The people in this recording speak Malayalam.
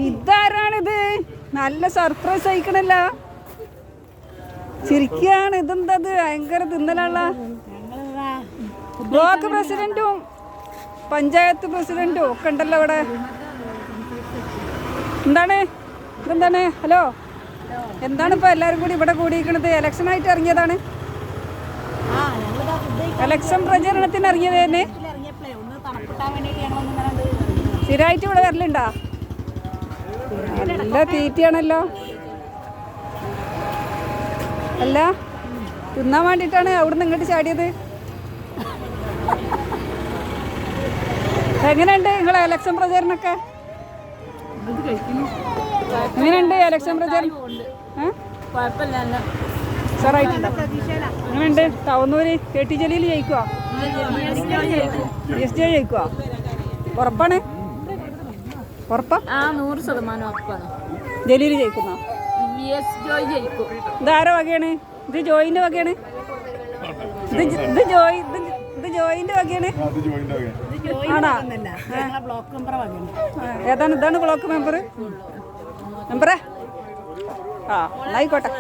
ഇതാരാണിത്? നല്ല സർപ്രൈസ് അയക്കണല്ലോ. ശരിക്കാണ്. ഇതെന്തത്? ഭയങ്കര തിന്നലുള്ള ബ്ലോക്ക് പ്രസിഡന്റും പഞ്ചായത്ത് പ്രസിഡന്റും ഒക്കെ ഉണ്ടല്ലോ ഇവിടെ. എന്താണ് ഇതെന്താണ്? ഹലോ, എന്താണ് ഇപ്പൊ എല്ലാരും കൂടി ഇവിടെ കൂടിയിരിക്കണത്? ഇലക്ഷൻ ആയിട്ട് ഇറങ്ങിയതാണ്? ഇലക്ഷൻ പ്രചരണത്തിന് ഇറങ്ങിയത് തന്നെ? സ്ഥിരമായിട്ട് ഇവിടെ വരലുണ്ടോ? നല്ല തീറ്റയാണല്ലോ. അല്ല, തിന്നാൻ വേണ്ടിയിട്ടാണ് അവിടുന്ന് ഇങ്ങോട്ട് ചാടിയത്. എങ്ങനെയുണ്ട് നിങ്ങളെ ഇലക്ഷൻ പ്രചാരണമൊക്കെ? എങ്ങനെയുണ്ട് ഇലക്ഷൻ പ്രചാരണം? സാറായിട്ടുണ്ടോ? എങ്ങനെയുണ്ട്? താവന്നൂര് KT ജലീൽ ജയിക്കുവോ? SJ ജയിക്കുവോ? ഉറപ്പാണ്? ഉറപ്പാ? 100% ഉറപ്പാണ്. ജലീൽ ജയിക്കുന്നോ? ഇതാരോ വകയാണ്? ഇത് ജോയിന്റെ വകയാണ്? ഇത് ജോയിന്റെ വകയാണ്? ആണോ? ഏതാണ്? ഇതാണ് ബ്ലോക്ക് മെമ്പർ? മെമ്പറേ? ആ, ആയിക്കോട്ടെ.